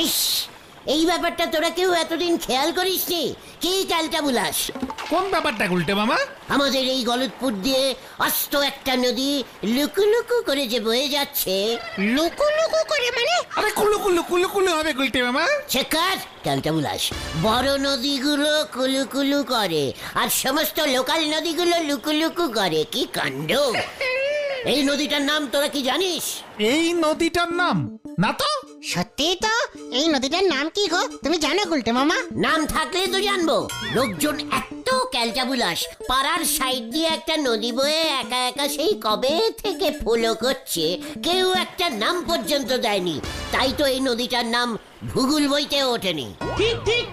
ইস, এই ব্যাপারটা তোরা কেউ এতদিন খেয়াল করিসনি? কি ক্যালটা বুলাস? কোন ব্যাপারটা গুলটে মামা? আমাদের এই গলতপুর দিয়ে অস্ত একটা নদী লুকু করে যে বয়ে যাচ্ছে। লুকু করে মানে? আরে কুলু কুলু কুলু কুলু হবে গুলটে মামা। শেখার ক্যালটা বুলাস, বড় নদীগুলো কুলু করে আর সমস্ত লোকাল নদীগুলো লুকু করে। কি কাণ্ড! এই নদীটার নাম তোরা কি জানিস? এই নদীটার নাম না তো। সত্যি তো? এই নদীটার নাম কি গো, তুমি জানো গুলটে মামা? নাম থাকলে তো জানবো। লোকজন এত ক্যালটাবুলাস, পাড়ার সাইড দিয়ে একটা নদী বয়ে একা একা সেই কবে থেকে ফলো করছে, কেউ একটা নাম পর্যন্ত দেয়নি। তাই তো এই নদীটার নাম ভূগোল বইতে ওঠেনি। ঠিক ঠিক।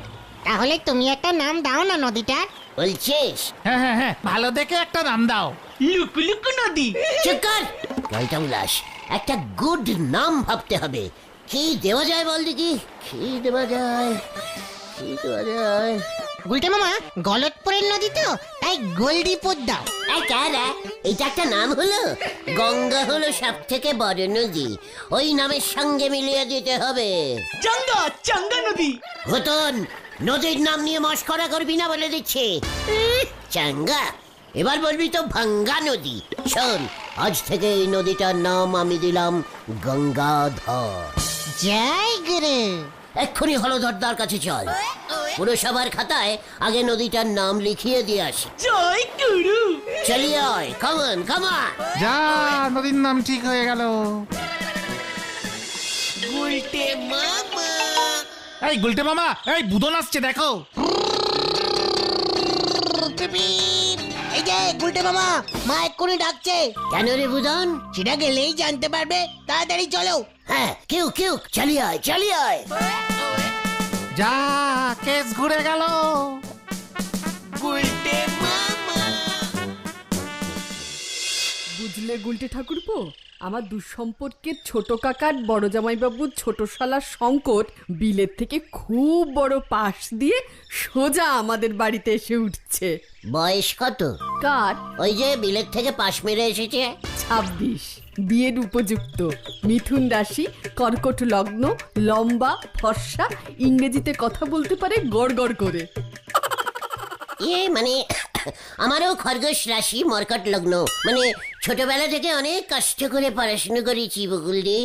তাহলে তুমি একটা নাম দাও না নদীটার। বলছিস? হ্যাঁ হ্যাঁ হ্যাঁ, ভালো দেখে একটা নাম দাও। লুকু লুকু নদী। চুপ কর ক্যালটাবুলাস, একটা গুড নাম ভাবতে হবে। কি দেওয়া যায় বল দেখি? কি দেওয়া যায়? গুলটে মামা, গলতপুরের নদী তো, তাই গোলডিপুর দাও। এটা একটা নাম হলো? গঙ্গা হলো সব থেকে বড় নদী, ওই নামের সঙ্গে মিলিয়ে দিতে হবে। চাঙ্গা নদী। হতন, নদীর নাম নিয়ে মস্করা করবি না বলে দিচ্ছি। চাঙ্গা? এবার বলবি তো ভাঙ্গা নদী। শোন, আজ থেকে এই নদীটার নাম আমি দিলাম গঙ্গাধর। জয় গুরু। এক্ষুনি হলধরদার কাছে চল, পুরসভার খাতায় আগে নদীটার নাম লিখিয়ে দিয়ে আসি। জয় গুরু। চলিয়ে আয়, কামান কামান। যা, নদীর নাম ঠিক হয়ে গেল। গুলটে মামা। এই গুলটে মামা, এই বুদন আসছে দেখো। এই যে গুলটে মামা, মা এক্ষুনি ডাকছে। কেন রে বুদন? সেটা গেলেই জানতে পারবে, তাড়াতাড়ি চলো। হ্যাঁ, কেউ চালিয়ে আয়। যা, কেস ঘুরে গেল। গুলটে মামা। বুঝলে গুলটে ঠাকুরপো, আমার দুঃসম্পর্কের ছোট কাকার বড় জামাইবাবুর ছোট শালার সংকট বিলের থেকে খুব বড় পাশ দিয়ে সোজা আমাদের বাড়িতে এসে উঠছে। বয়স কত? কার? ওই যে বিলেত থেকে পাশ মেরে এসেছে। 26, বিয়ের উপযুক্ত, মিথুন রাশি, কর্কট লগ্ন, লম্বা, ফর্সা, ইংরেজিতে কথা বলতে পারে গড় করে। মানে আমারও খরগোশ রাশি, মরকট লগ্ন। মানে ছোটবেলা থেকে অনেক কষ্ট করে পড়াশোনা করেছি বকুলদি।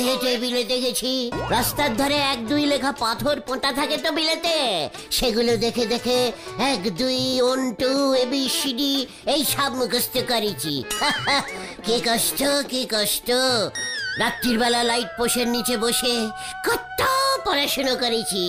হেঁটে বিলেতে গেছি। রাস্তার ধারে 1-2 লেখা পাথর পোঁতা থাকে তো বিলেতে, সেগুলো দেখে 1 2 1 2 ABCD এই সব মুখস্থ করেছি। কি কষ্ট। রাত্রির বেলা লাইট পোষের নিচে বসে কত পড়াশোনা করেছি।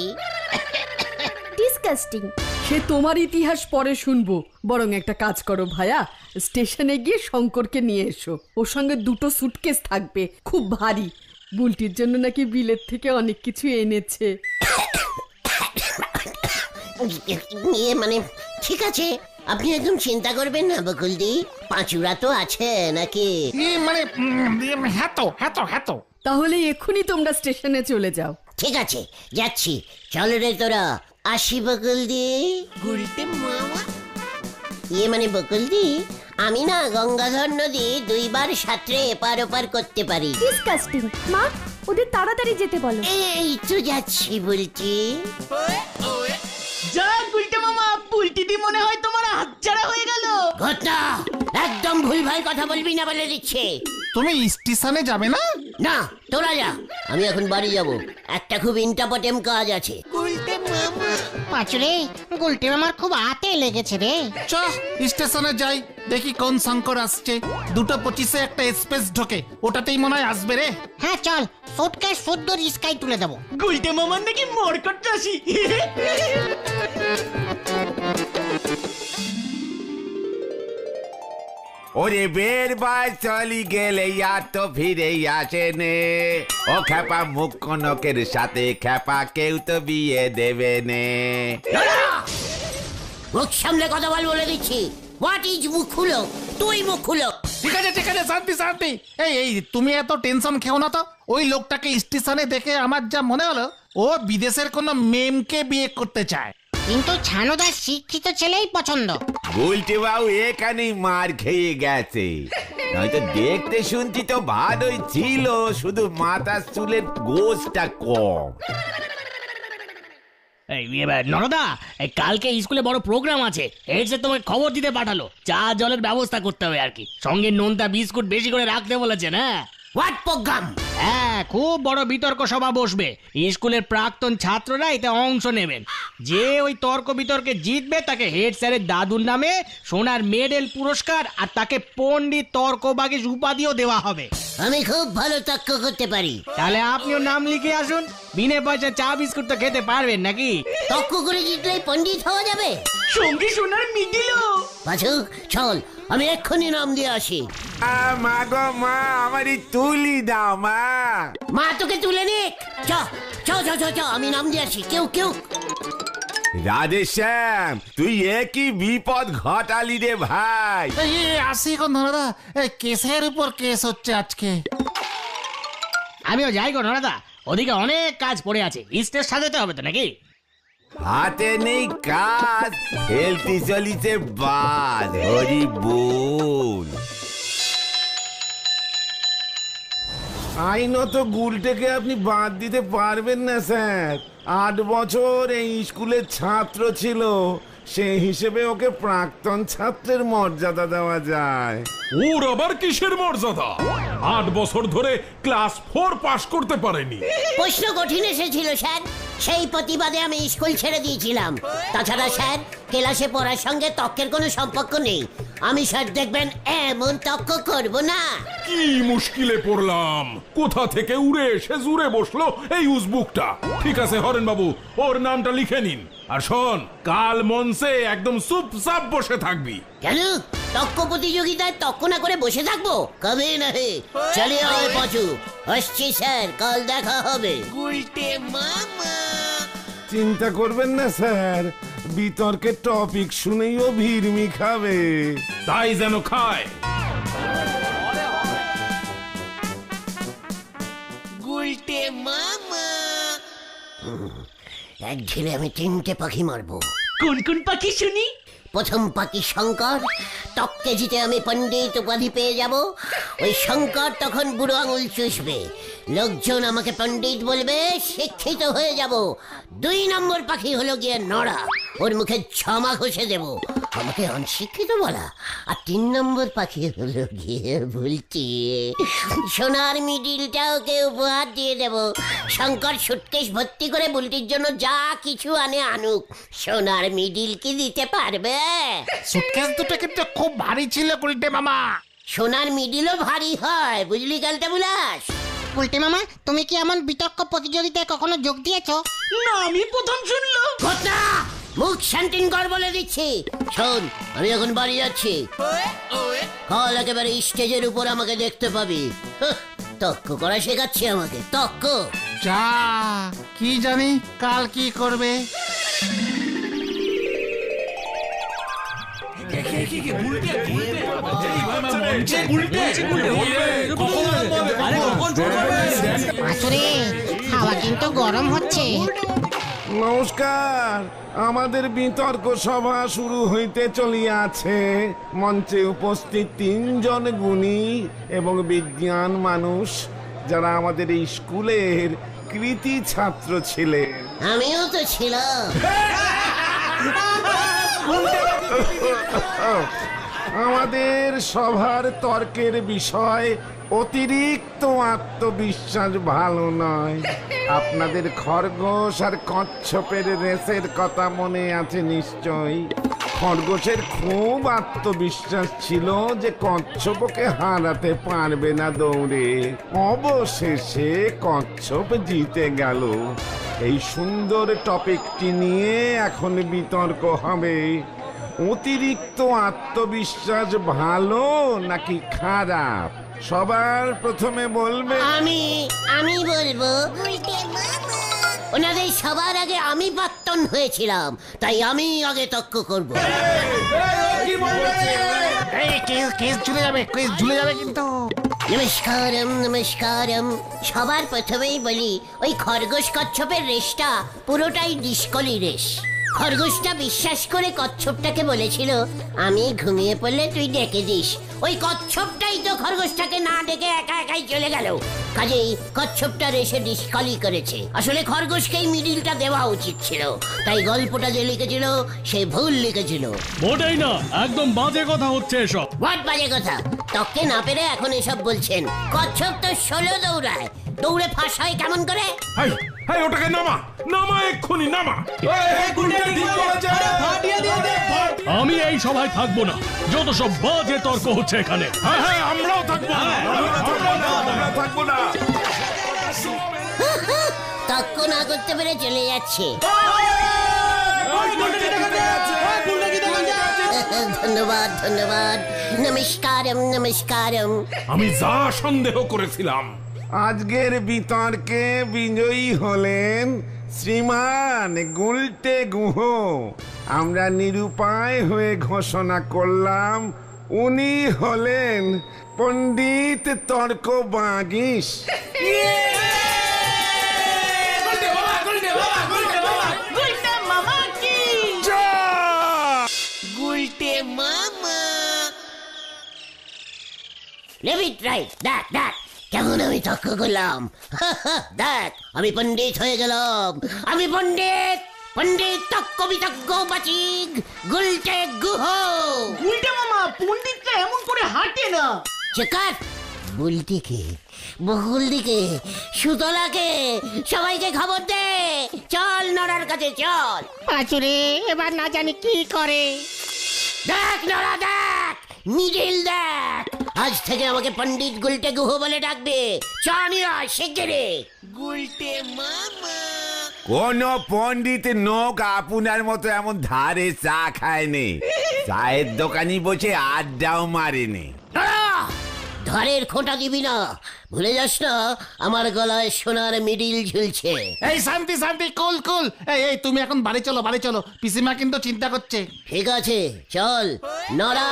ডিসকাস্টিং। সে তোমার ইতিহাস পরে শুনবো। বরং একটা কাজ করো ভায়া, স্টেশনে গিয়ে শঙ্করকে নিয়ে এসো। ওর সঙ্গে 2টো সুটকেস থাকবে, খুব ভারী। বুলটির জন্য নাকি বিলেত থেকে অনেক কিছু এনেছে। মানে ঠিক আছে, আপনি একদম চিন্তা করবেন না বকুলদি। পাঁচুরা তো আছে নাকি? মানে হ্যাঁ তো। তাহলে এক্ষুনি তোমরা স্টেশনে চলে যাও। ঠিক আছে, যাচ্ছি। চল রে তোরা, আসি বকুলদি। গুলটে মামা। মানে বকুলদি, আমি না গঙ্গাধর নদী 2 বার সাঁতরে এপার ওপার করতে পারি। ডিসকাস্টিং। মা, ওদের তাড়াতাড়ি যেতে বলো। এই তো যাচ্ছি বলছি। যা গুলটে মামা, পুলটিটি মনে হয় তোমার হাতছাড়া হয়ে গেল। ঘটনা, একদম ভুলভাল কথা বলবি না বলে দিচ্ছে। তুমি স্টেশনে যাবে না? না, তোরা যা, আমি এখন বাড়ি যাব। একটা খুব ইম্পর্টেন্ট কাজ আছে। গুলটে মামা। পাঁচুরে, গুলটে মামার খুব হাতে লেগেছে রে। চ স্টেশনে যাই, দেখি কোন শঙ্কর আসছে। 2:25 একটা এক্সপ্রেস ঢোকে, ওটাতেই মনে হয় আসবে রে। হ্যাঁ চল, সুটকেস শুদ্ধ রিস্কাই তুলে দেবো। গুলটে মামার নাকি মরকট রাশি। ওরে বেরবার চলি গেলে আর তো ফিরে আসে নে। ও খ্যাপা মুখ কনকের সাথে খ্যাপা কেউ তো বিয়ে দেবে নে। মুখ সামলে কথা বলে দিচ্ছি। হোয়াট ইজ মুখ খুলো? তুই মুখ খুলো। ঠিক আছে শান্তি। এই তুমি এত টেনশন খেও না তো। ওই লোকটাকে স্টেশনে দেখে আমার যা মনে হলো, ও বিদেশের কোনো মেমকে বিয়ে করতে চায়। কিন্তু ছানুদার শিক্ষিত ছেলেই পছন্দ। গুলটে বাবু এখানেই মার খেয়ে গেছে। নয়তো দেখতে শুনছি তো ভালোই ছিল, শুধু মাথার চুলের গোছটা কম। এই নরদা, এই কালকে স্কুলে বড় প্রোগ্রাম আছে, হেড স্যার তোমাকে খবর দিতে পাঠালো। চা জলের ব্যবস্থা করতে হবে আর কি, সঙ্গে নোনতা বিস্কুট বেশি করে রাখতে বলেছেন। হ্যাঁ, হোয়াট প্রোগ্রাম? হ্যাঁ, খুব বড় বিতর্ক সভা বসবে। স্কুলের প্রাক্তন ছাত্ররা এতে অংশ নেবেন। যে ওই তর্ক বিতর্কে জিতবে তাকে হেড স্যারের দাদুর নামে সোনার মেডেল পুরস্কার আর তাকে পণ্ডিত তর্কবাগীশ উপাধিও দেওয়া হবে। আমি খুব ভালো তর্ক করতে পারি। তাহলে আপনিও নাম লিখে আসুন, বিনে পয়সা চা বিস্কুট তো খেতে পারবেন নাকি? তর্ক করে জিতলেই পণ্ডিত হওয়া যাবে? সঙ্গে সোনার মিডিলও। পাচু চল, আমি এক্ষুনি নাম দিয়ে আসি। মা গো মা, আমারই তুলি দাও মা। মা তোকে তুলে নিক। চ চ চ চ চ, আমি নাম দিয়ে আসি। কেউ কেউ রাধেশ্যাম, তুই একই বিপদ ঘটালি রে ভাই। এই আসি কোন দাদা, এই কেসের উপর কেস হচ্ছে আজকে। আমিও যাই গো নরদা, ওদিকে অনেক কাজ পড়ে আছে, স্টেজ সাজাতে হবে তো নাকি? হাতে নেই কাজ, ফেলতে চলিছে বাজ। হরি বল। আইনত গুলটেকে আপনি বাদ দিতে পারবেন না স্যার। 8 বছর এই স্কুলের ছাত্র ছিল, সেই হিসেবে ওকে প্রাক্তন ছাত্রের মর্যাদা দেওয়া যায়। ওর আবার কিসের মর্যাদা? 8 বছর ধরে ক্লাস 4 পাশ করতে পারেনি। প্রশ্ন কঠিন এসেছিল স্যার, সেই প্রতিবাদে আমি স্কুল ছেড়ে দিয়েছিলাম। তাছাড়া স্যার, ক্লাসে পড়ার সঙ্গে তর্কের কোনো সম্পর্ক নেই। আমি স্যার দেখবেন এমন তর্ক করব না। কি মুশকিলে পড়লাম, কোথা থেকে উড়ে এসে জুড়ে বসলো এই উজবুকটা। ঠিক আছে হরেন বাবু, ওর নামটা লিখে নিন। আর শোন, কাল মঞ্চে একদম চুপচাপ বসে থাকবি। কেন তর্ক প্রতিযোগিতায় তর্ক না করে বসে থাকবো? কবে না হে, চলে আয় পাচু। আসছি স্যার, কাল দেখা হবে। চিন্তা করবেন না স্যার, বিতর্কের টপিক শুনেই ও ভিড়মি খাবে। তাই যেন খায়। এক ঢিলে আমি 3টে পাখি মারবো। কোন কোন পাখি শুনি? প্রথম পাখি শঙ্কর, তক্কে জিতে আমি পণ্ডিত উপাধি পেয়ে যাব। ওই শঙ্কর তখন বুড়ো আঙুল চুষবে, লোকজন আমাকে পণ্ডিত বলবে, শিক্ষিত হয়ে যাব। 2 নম্বর পাখি হলো গিয়ে নড়া, ওর মুখে ঝমা ঘষে দেব, আমাকে অনশিক্ষিত বলা। আর 3 নম্বর পাখি হলো গিয়ে ভুলটি, সোনার মিডিলটা ওকে উপহার দিয়ে দেব। শঙ্কর সুটকেস ভর্তি করে বুলটির জন্য যা কিছু আনুক, সোনার মিডিল কি দিতে পারবে? সুটকেস দুটো কিন্তু খুব ভারী ছিল গুলটে মামা। সোনার মিডিলও ভারী হয়, বুঝলি কালটা বুলাস? উল্টে মামা, তুমি কি এমন বিতর্ক প্রতিযোগিতায় কখনো যোগ দিয়েছো? না, আমি প্রথম শুনলাম। ঘটনা মুখ শান্তিন কর বলে দিচ্ছি। শোন, আমি এখন বাড়ি যাচ্ছি। কাল একেবারে স্টেজের উপর আমাকে দেখতে পাবি। তক্ক করা শেখাচ্ছে আমাকে, তক্ক। যা, কি জানি কাল কি করবে। আসলে হাওয়া কিন্তু গরম হচ্ছে। নমস্কার, আমাদের বিতর্ক সভা শুরু হইতে চলিয়াছে। মঞ্চে উপস্থিত 3 জন গুণী এবং বিজ্ঞান মানুষ, যারা আমাদের এই স্কুলের কৃতি ছাত্র ছিলেন। আমিও তো ছিলাম। আমাদের সভার তর্কের বিষয় অতিরিক্ত আত্মবিশ্বাস ভালো নয়। আপনাদের খরগোশ আর কচ্ছপের রেসের কথা মনে আছে নিশ্চয়ই। খরগোশের খুব আত্মবিশ্বাস ছিল যে কচ্ছপ ওকে হারাতে পারবে না দৌড়ে। অবশেষে কচ্ছপ জিতে গেল। এই সুন্দর টপিকটি নিয়ে এখন বিতর্ক হবে। অতিরিক্ত আত্মবিশ্বাস ভালো নাকি খারাপ? সবার প্রথমে বলবে। আমি বলবো। ওনাদের সবার আগে আমি প্রাক্তন হয়েছিলাম, তাই আমি আগে তর্ক করব। এই কেস ঝুলে যাবে, কেস ঝুলে যাবে কিন্তু। নমস্কারম নমস্কারম। সবার প্রথমেই বলি, ওই খরগোশ কচ্ছপের রেসটা পুরোটাই ডিসকলি রেস। খরগোশটা বিশ্বাস করে কচ্ছপটাকে বলেছিল আমি ঘুমিয়ে পড়লে তুই ডেকে দিস। ওই কচ্ছপটাই তো খরগোশটাকে না ডেকে একা একাই চলে গেল। কাজেই কচ্ছপটা এসে ডিসকালি করেছে। আসলে খরগোশকেই মিডিলটা দেওয়া উচিত ছিল। তাই গল্পটা যে লিখেছিল সে ভুল লিখেছিল। মোটেই না, একদম বাজে কথা হচ্ছে এসব। হোয়াট বাজে কথা? তককে না পেরে এখন এসব বলছেন? কচ্ছপ তো 16 দৌড়ায়, দৌড়ে ফাঁস হয় কেমন করে? হাই হাই, ওটাকে নামা নামা, এক্ষুনি নামা। আমি এই সভায় থাকবো না, যত সব বাজে তর্ক হচ্ছে এখানে। হ্যাঁ হ্যাঁ, আমরাও থাকবো না, আমরা থাকবো না। তক্ক না করতে পেরে চলে যাচ্ছে। ধন্যবাদ ধন্যবাদ, নমস্কারম নমস্কারম। আমি যা সন্দেহ করেছিলাম। আজকের বিতর্কে বিজয়ী হলেন শ্রীমান গুলটে গুহ। আমরা নিরুপায় হয়ে ঘোষণা করলাম উনি হলেন পণ্ডিত তর্ক বাগিস। গুলটা মামা কি লেভিট রাইট, দেখ দেখ কেমন আমি তর্ক করলাম। দেখ আমি পণ্ডিত হয়ে গেলাম। আমি পণ্ডিত, পণ্ডিত তক্ক বিতজ্ঞ বাচিক গুলটে গুহ। গুলটা মামা পণ্ডিতরা এমন করে হাঁটে না। চেকার বুলটিকে, বহুলদিকে, সুতলাকে সবাইকে খবর দে। চল নড়ার কাছে চল। পাঁচুরে এবার না জানি কি করে। দেখ নড়া দেখ, মিডিল দেখ। আজ থেকে আমাকে পণ্ডিত গুলটে গুহ বলে ডাকবে। চানিয়া শিগগিরি। কোন পণ্ডিত নোক আপনার মতো এমন ধারে চা খায়নি, চায়ের দোকানি বসে আড্ডাও মারেনি। ধরের খোঁটা দিবি না, ভুলে যাস না আমার গলায় সোনার মিডিল ঝুলছে। এই শান্তি শান্তি, কুল কুল। এই তুমি এখন বাড়ি চলো, বাড়ি চলো, পিসিমা কিন্তু চিন্তা করছে। ঠিক আছে চল। নরা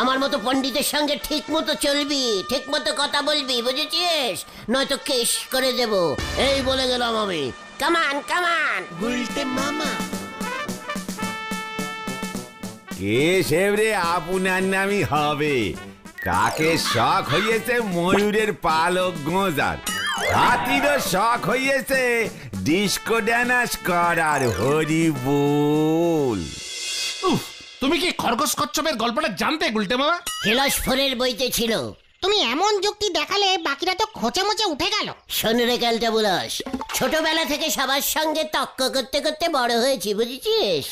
আমার মতো পণ্ডিতের সঙ্গে ঠিক মতো চলবি, ঠিক মতো কথা বলবি, বুঝেছিস? নয়তো কেস করে দেব। এই বলে গেলাম আমি। কামান কামান। কে সেবরে আপনার নামই হবে। কাকে শখ হইয়েছে ময়ূরের পালক গোঁজার, হাতিরও শখ হইয়েছে ডিস্কো ড্যান্স করার। হরি বল। উফ, তুমি কি খরগোশ কচ্ছপের গল্পটা জানতে গুলটে মামা? ফিলসফরের বইতে ছিল। তুমি এমন যুক্তি দেখালে বাকিরা তো খোঁচে মোচে উঠে গেল। শোন রে ক্যালটা বুলাস, ছোটবেলা থেকে সবার সঙ্গে তক্ক করতে করতে বড় হয়েছি, বুঝেছিস?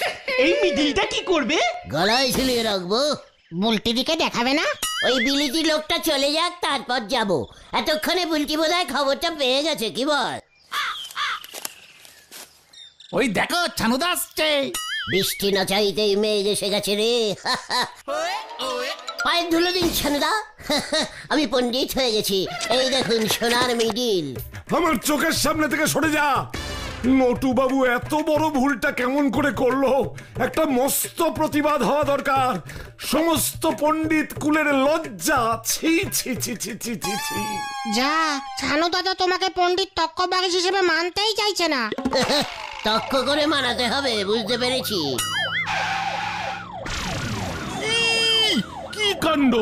এই মিডিলটা কি করবে? গলায় ঝুলিয়ে রাখবো। বুলটি দিকে দেখাবে না? ওই বিলিতি লোকটা চলে যাক, তারপর যাব। এতক্ষণে বুলটি বোধহয় খবরটা পেয়ে গেছে, কি বল? ওই দেখো ছানুদা আসছে। বৃষ্টি না চাইতেই মেঘ এসে গেছে রে। পায়ের ধুলো দিন ছানুদা। আমি পণ্ডিত হয়ে গেছি। এই দেখুন সোনার মিডিল। আমার চোখের সামনে থেকে সরে যা। নটু বাবু এত বড় ভুলটা কেমন করে করলো? একটা মস্ত প্রতিবাদ হওয়া দরকার। সমস্ত পণ্ডিত কুলের লজ্জা। ছি ছি ছি ছি ছি ছি ছি। যা, ছানু দাদা তোমাকে পণ্ডিত তক্ক বাগিস হিসেবে মানতেই চাইছে না। তক্ক করে মানাতে হবে, বুঝতে পেরেছি। কি কাণ্ড!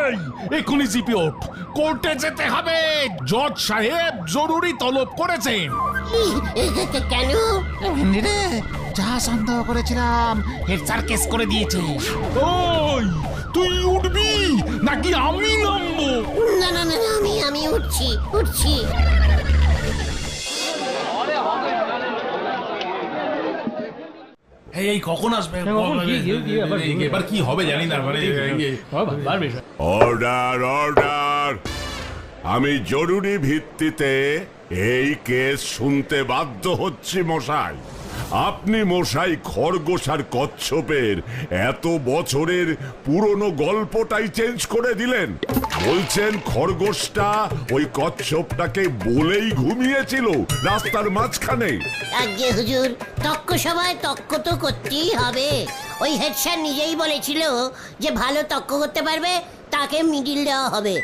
এই এক্ষুনি জিপি ওঠ, কোর্টে যেতে হবে। জজ সাহেব জরুরি তলব করেছেন। কেন? ভেন্ডি রে, যা সন্দেহ করেছিলাম হেড স্যার কেস করে দিয়েছে। ওই তুই উঠবি নাকি আমি নামবো? না না না, আমি উঠছি উঠছি। এই কখন আসবে? এবার কি হবে জানি না। অর্ডার অর্ডার, আমি জরুরি ভিত্তিতে এই কেস শুনতে বাধ্য হচ্ছি মশাই। আপনি মশাই খরগোশ আর কচ্ছপের এত বছরের পুরনো গল্পটাই চেঞ্জ করে দিলেন। বলছেন খরগোশটা ওই কচ্ছপটাকে বলেই ঘুমিয়েছিল রাস্তার মাঝখানে। আজ্ঞে হুজুর, তক্ক সবাই তক্ক তো করতেই হবে। ওই হেড স্যার নিজেই বলেছিল যে ভালো তক্ক করতে পারবে তাকে মিডিল দেওয়া হবে।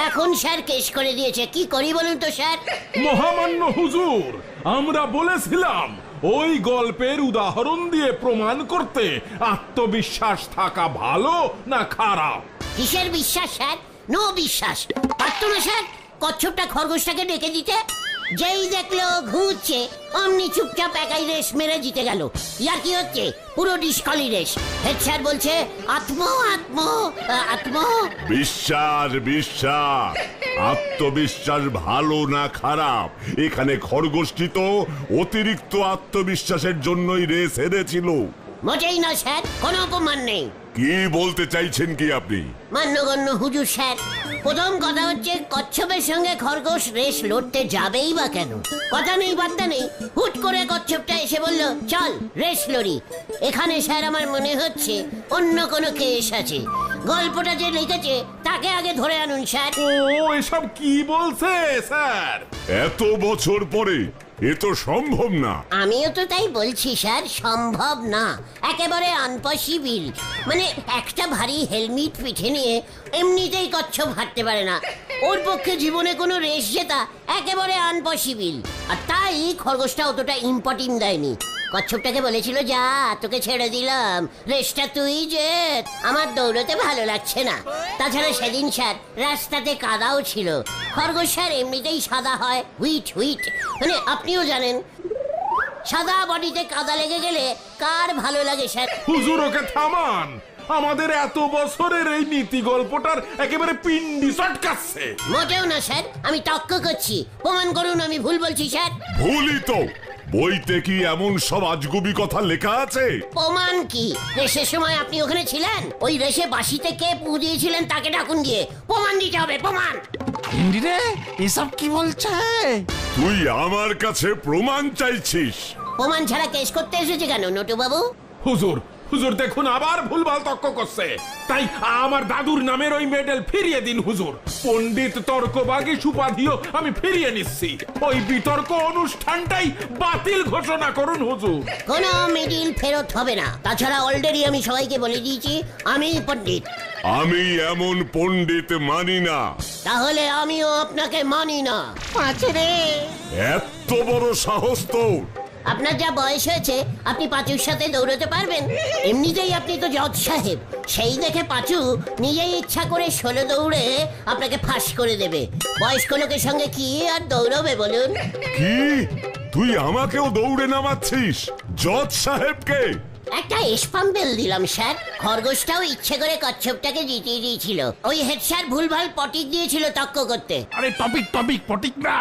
এখন স্যার কেস করে দিয়েছে, কি করি বলুন তো স্যার? মহামান্য হুজুর, আমরা বলেছিলাম ওই গল্পের উদাহরণ দিয়ে প্রমাণ করতে আত্মবিশ্বাস থাকা ভালো না খারাপ? কিসের বিশ্বাস স্যার? নো বিশ্বাস। পারতো না স্যার কচ্ছপটা খরগোশটাকে ডেকে দিতে? যেই দেখলো ঘুরছে অমনি চুপচাপ একাই রেস মেরে জিতে গেল। ইয়ার কি হচ্ছে? পুরো ডিসকলি রেস। হেড স্যার বলছে আত্ম আত্ম আত্ম। বিশ্বাস বিশ্বাস আত্মবিশ্বাস ভালো না খারাপ, এখানে খরগোশটি তো অতিরিক্ত আত্মবিশ্বাসের জন্যই রেস হেরেছিল। মোটেই না স্যার, কোনো অপমান নেই। কি বলতে চাইছেন কি আপনি? মান্যগণ্য হুজুর স্যার, প্রথম কথা হচ্ছে কচ্ছপের সঙ্গে খরগোশ রেস লড়তে যাবেই বা কেন? কথা নেই বার্তা নেই, হুট করে কচ্ছপটা এসে বলল চল রেস লড়ি। এখানে স্যার আমার মনে হচ্ছে অন্য কোনো কেস আছে। গল্পটা যে লিখেছে তাকে আগে ধরে আনুন স্যার। ও এসব কি বলছে স্যার? এত বছর পরে এ তো সম্ভব না। আমিও তো তাই বলছি স্যার, সম্ভব না, একেবারে আনপসিবল। মানে একটা ভারী হেলমেট পিঠে নিয়ে এমনিতেই কচ্ছপ হাঁটতে পারে না, ওর পক্ষে জীবনে কোনো রেস জেতা একেবারে আনপসিবল। আর তাই খরগোশটা অতটা ইম্পর্টেন্ট দেয়নি। কচ্ছপটাকে বলেছিল যা তোকে ছেড়ে দিলাম, রেসটা তুই জেত, আমার দৌড়তে ভালো লাগছে না। তাছাড়া সেদিন স্যার রাস্তাতে কাদাও ছিল। খরগোশ স্যার এমনিতেই সাদা হয়, হুইট হুইট, মানে আপনিও জানেন সাদা বডিতে কাদা লেগে গেলে কার ভালো লাগে স্যার? হুজুর ওকে থামান, আমাদের এত বছরের এই নীতি গল্পটার একেবারে পিন্ডি চটকাচ্ছে। মোটেও না স্যার, আমি তক্ক করছি, প্রমাণ করুন আমি ভুল বলছি স্যার। ভুলই তো, বইতে কি এমন সব আজগুবি কথা লেখা আছে? প্রমাণ কি? রেসের সময় আপনি ওখানে ছিলেন, ওই রেসে বাঁশিতে কে পু দিয়েছিলেন তাকে ডাকুন গিয়ে, প্রমাণ দিতে হবে, প্রমাণ। হিন্দি রে এসব কি বলছে? তুই আমার কাছে প্রমাণ চাইছিস? প্রমাণ ছাড়া কেস করতে এসেছে কেন নটু বাবু? হুজুর হুজুর দেখুন আবার ভুলভাল তর্ক করছে। তাই আমার দাদুর নামের ওই মেডেল ফিরিয়ে দিন হুজুর। পণ্ডিত তর্কবাগী সুপাধিও আমি ফিরিয়ে নিচ্ছি। ওই বিতর্ক অনুষ্ঠানটাই বাতিল ঘোষণা করুন হুজুর। কোনো মেডেল ফেরত হবে না। তাছাড়া অলরেডি আমি সবাইকে বলে দিয়েছি আমি পণ্ডিত। আমি এমন পণ্ডিত মানি না। তাহলে আমিও আপনাকে মানি না। এত বড় সাহস তোর! আপনার যা বয়স হয়েছে আপনি পাঁচুর সাথে দৌড়তে পারবেন? এমনিতেই আপনি তো জজ সাহেব, সেই দেখে পাঁচু নিজেই ইচ্ছা করে 16 দৌড়ে আপনাকে ফাঁস করে দেবে। বয়স্ক লোকের সঙ্গে কি আর দৌড়বে বলুন? কি তুই আমাকেও দৌড়ে নামাচ্ছিস? জজ সাহেবকে? একটা স্পাম্পেল দিলাম স্যার। খরগোশটাও ইচ্ছে করে কচ্ছপটাকে জিতিয়ে দিয়েছিল। ওই হেড স্যার ভুলভাল পটিক দিয়েছিল তক্ক করতে। আরে টপিক পটিক না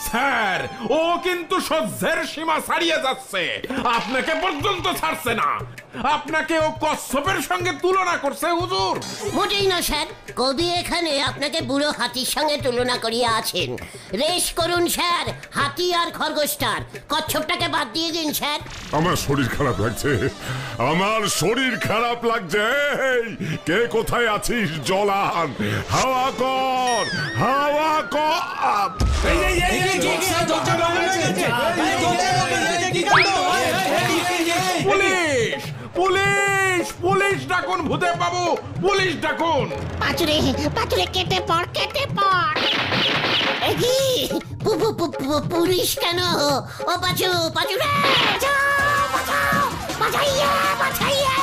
স্যার, ও কিন্তু সহ্যের সীমা ছাড়িয়ে যাচ্ছে, আপনাকে পর্যন্ত ছাড়ছে না। আপনাকে ও কচ্ছপের সঙ্গে তুলনা করছে হুজুর। মোটেই না স্যার, কবি এখানে আপনাকে বুড়ো হাতির সঙ্গে তুলনা করিয়ে আছেন। রেস করুন স্যার, হাতি আর খরগোশটার, কচ্ছপটাকে বাদ দিয়ে দিন স্যার। আমার শরীর খারাপ লাগছে, আমার শরীর খারাপ লাগছে। এই, কে কোথায় আছিস? জলান, হাওয়া কর, হাওয়া কর। পুলিশ পুলিশ পুলিশ ডাকুন ভূতে বাবু, পুলিশ ডাকুন। পাঁচুরে পাঁচুরে কেটে পড়, কেটে পড়। এ কি? পুলিশ কেন? ও পাঁচু, পাঁচু রে! বাঁচাইয়ে, বাঁচাইয়ে!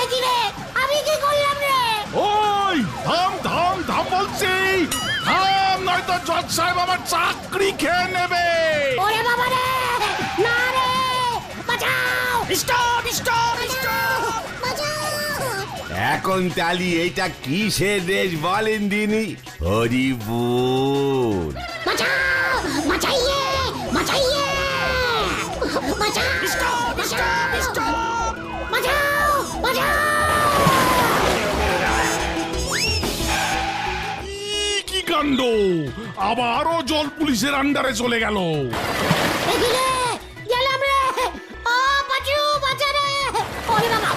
এ কি রে? আমি কি করলাম রে? ওই থাম বলছি, থাম, নয়তো জজ সাহেব আমার চাকরি খেয়ে নেবে। ওরে বাবা রে! না রে! বাঁচাও! স্টপ স্টপ এখন তালি এইটা কিসের দেশ বলেন দিনি? হরিবুল। বাঁচাও! বাঁচাইয়ে! বাঁচাইয়ে! বাঁচাও! বাঁচাও! বাঁচাও! কি কাণ্ড! আবারও জল পুলিশের আন্ডারে চলে গেল। এদিকে! গেলাম রে! ও পাঁচু, বাঁচা রে! ওরে বাবা!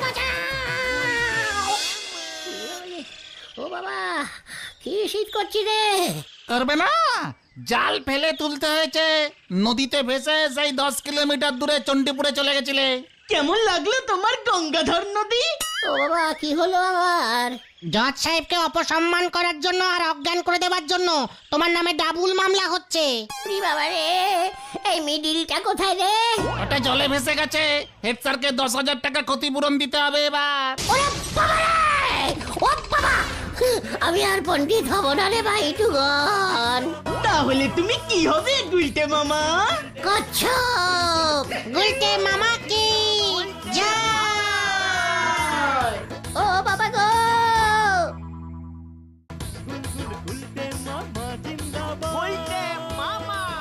বাঁচাও! ও বাবা, কি শীত করছি রে! করবে না, জাল ফেলে তুলতে হয়েছে। নদীতে ভেসে সেই 10 কিলোমিটার দূরে চণ্ডীপুরে চলে গেছিলে। কেমন লাগলো তোমার গঙ্গাধর নদী? ও বাবা, কি হলো আমার? জজ সাহেবকে অপসম্মান করার জন্য আর অজ্ঞান করে দেওয়ার জন্য তোমার নামে ডাবল মামলা হচ্ছে। ওরে বাবা রে, এই মিডিলটা কোথায় রে? ওটা জলে ভেসে গেছে। হেড স্যারকে 10,000 টাকা ক্ষতিপূরণ দিতে হবে এবার। ওরে বাবা রে, ও বাবা, আমি আর পণ্ডিত হব না রে ভাই টুগন। তাহলে তুমি কি হবে গুলটে মামা? কচ্ছপ। গুলটে মামা কি